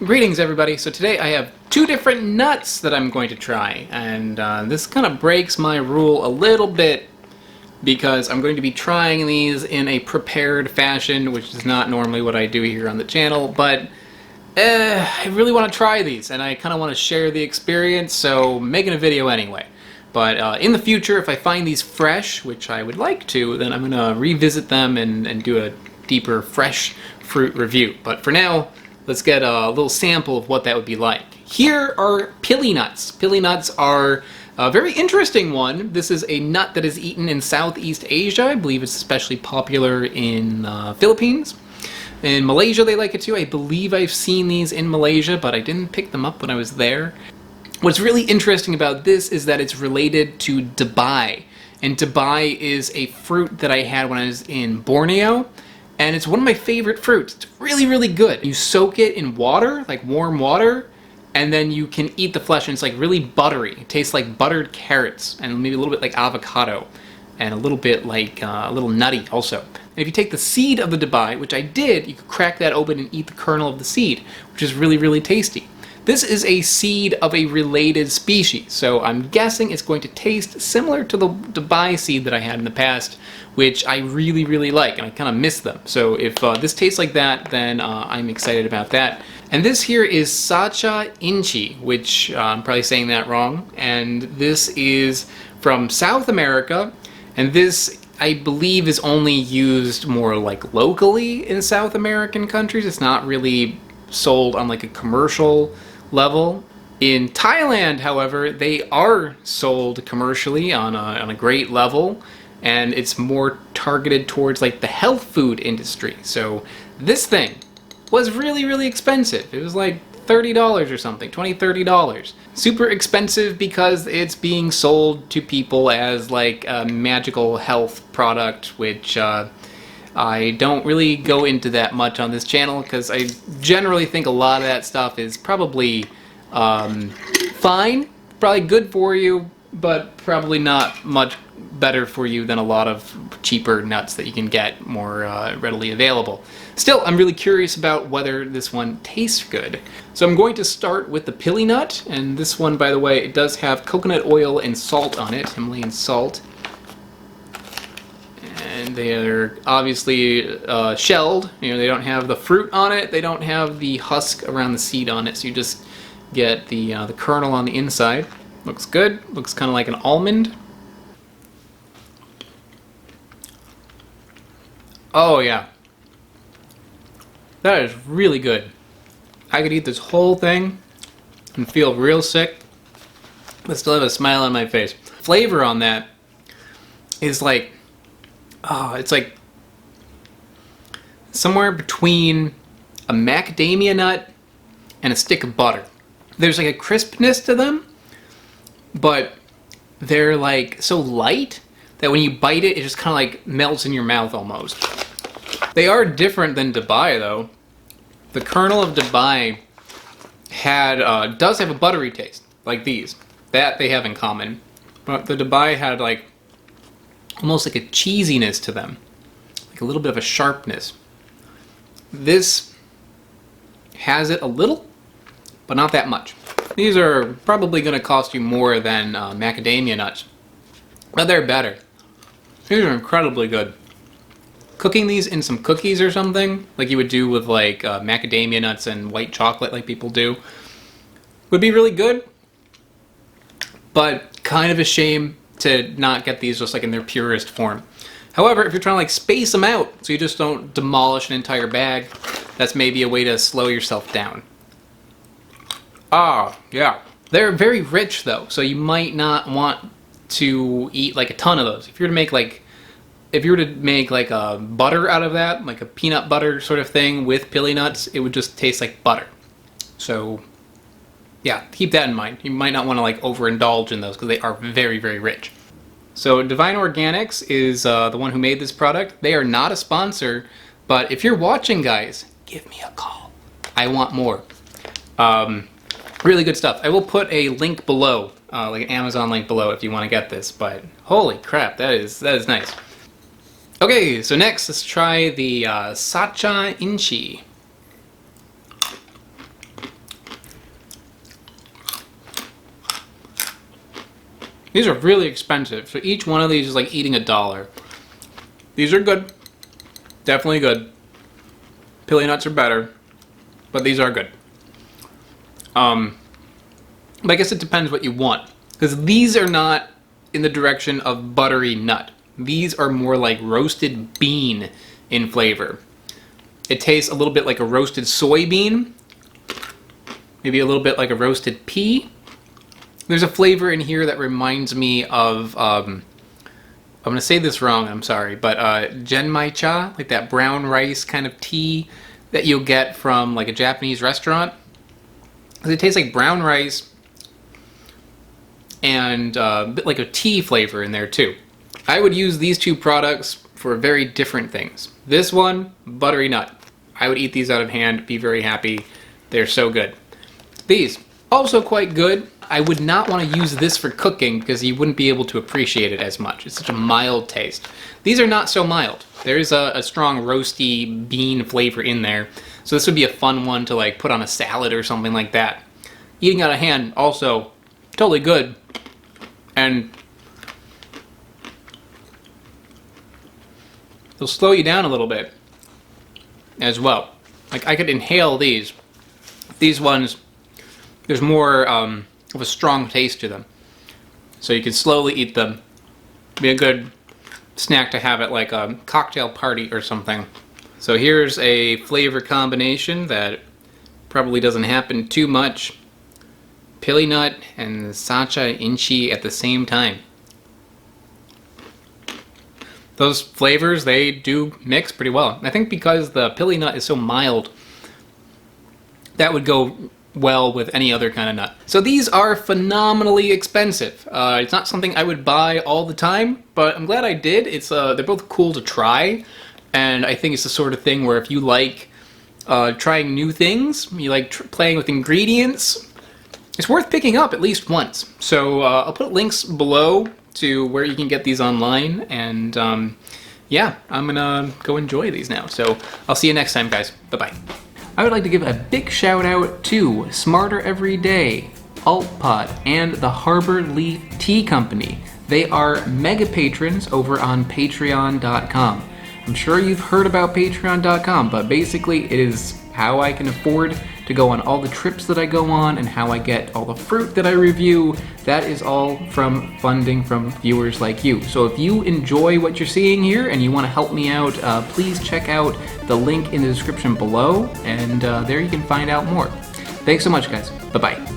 Greetings everybody. So today I have two different nuts that I'm going to try, and this kind of breaks my rule a little bit because I'm going to be trying these in a prepared fashion, which is not normally what I do here on the channel, but I really want to try these and I kind of want to share the experience, so I'm making a video anyway. But in the future, if I find these fresh, which I would like to, then I'm going to revisit them and do a deeper fresh fruit review. But for now, let's get a little sample of what that would be like. Here are pili nuts. Pili nuts are a very interesting one. This is a nut that is eaten in Southeast Asia. I believe it's especially popular in Philippines. In Malaysia they like it too. I believe I've seen these in Malaysia, but I didn't pick them up when I was there. What's really interesting about this is that it's related to dabai. And dabai is a fruit that I had when I was in Borneo. And it's one of my favorite fruits. It's really, really good. You soak it in water, like warm water, and then you can eat the flesh, and it's like really buttery. It tastes like buttered carrots, and maybe a little bit like avocado, and a little bit like a little nutty also. And if you take the seed of the dabai, which I did, you could crack that open and eat the kernel of the seed, which is really, really tasty. This is a seed of a related species, so I'm guessing it's going to taste similar to the dabai seed that I had in the past, which I really, really like, and I kind of miss them. So if this tastes like that, then I'm excited about that. And this here is Sacha Inchi, which I'm probably saying that wrong, and this is from South America, and this I believe is only used more like locally in South American countries. It's not really sold on like a commercial level. In Thailand, however, they are sold commercially on a great level, and it's more targeted towards like the health food industry. So this thing was really, really expensive. It was like $30 or something, $20-$30. Super expensive because it's being sold to people as like a magical health product, which I don't really go into that much on this channel because I generally think a lot of that stuff is probably fine, probably good for you, but probably not much better for you than a lot of cheaper nuts that you can get more readily available. Still, I'm really curious about whether this one tastes good. So I'm going to start with the pili nut, and this one, by the way, it does have coconut oil and salt on it, Himalayan salt. And they're obviously shelled. You know, they don't have the fruit on it, they don't have the husk around the seed on it, so you just get the kernel on the inside. Looks good, looks kind of like an almond. Oh yeah, that is really good. I could eat this whole thing and feel real sick, but still have a smile on my face. Flavor on that is like, oh, it's like somewhere between a macadamia nut and a stick of butter. There's like a crispness to them, but they're like so light that when you bite it, it just kind of like melts in your mouth almost. They are different than dabai though. The kernel of dabai does have a buttery taste, like these. That they have in common. But the dabai had like almost like a cheesiness to them, like a little bit of a sharpness. This has it a little, but not that much. These are probably going to cost you more than macadamia nuts, but they're better. These are incredibly good. Cooking these in some cookies or something, like you would do with like macadamia nuts and white chocolate like people do, would be really good, but kind of a shame to not get these just like in their purest form. However, if you're trying to like space them out so you just don't demolish an entire bag, that's maybe a way to slow yourself down. Ah, yeah. They're very rich though, so you might not want to eat like a ton of those. If you were to make like a butter out of that, like a peanut butter sort of thing with pili nuts, it would just taste like butter. So yeah, keep that in mind. You might not want to like overindulge in those because they are very, very rich. So Divine Organics is the one who made this product. They are not a sponsor, but if you're watching, guys, give me a call. I want more. Really good stuff. I will put a link below, like an Amazon link below if you want to get this, but holy crap, that is nice. Okay, so next let's try the Sacha Inchi. These are really expensive, so each one of these is like eating $1. These are good. Definitely good. Pili nuts are better, but these are good. But I guess it depends what you want, because these are not in the direction of buttery nut. These are more like roasted bean in flavor. It tastes a little bit like a roasted soybean, maybe a little bit like a roasted pea. There's a flavor in here that reminds me of, I'm going to say this wrong, I'm sorry, but genmaicha, like that brown rice kind of tea that you'll get from like a Japanese restaurant. It tastes like brown rice and a bit like a tea flavor in there too. I would use these two products for very different things. This one, buttery nut. I would eat these out of hand, be very happy. They're so good. These, also quite good. I would not want to use this for cooking because you wouldn't be able to appreciate it as much. It's such a mild taste. These are not so mild. There's a strong roasty bean flavor in there. So this would be a fun one to like put on a salad or something like that. Eating out of hand, also totally good. And they'll slow you down a little bit as well. Like I could inhale these. These ones, there's more of a strong taste to them. So you can slowly eat them. Be a good snack to have at like a cocktail party or something. So here's a flavor combination that probably doesn't happen too much. Pili nut and Sacha Inchi at the same time. Those flavors, they do mix pretty well. I think because the Pili nut is so mild, that would go well with any other kind of nut. So these are phenomenally expensive. It's not something I would buy all the time, but I'm glad I did. It's they're both cool to try, and I think it's the sort of thing where if you like trying new things, you like playing with ingredients, it's worth picking up at least once. So I'll put links below to where you can get these online, and yeah, I'm gonna go enjoy these now. So I'll see you next time, guys. Bye-bye. I would like to give a big shout out to Smarter Every Day, AltPod, and the Harbor Leaf Tea Company. They are mega patrons over on patreon.com. I'm sure you've heard about patreon.com, but basically it is how I can afford to go on all the trips that I go on and how I get all the fruit that I review. That is all from funding from viewers like you. So if you enjoy what you're seeing here and you want to help me out, please check out the link in the description below, and there you can find out more. Thanks so much, guys. Bye-bye.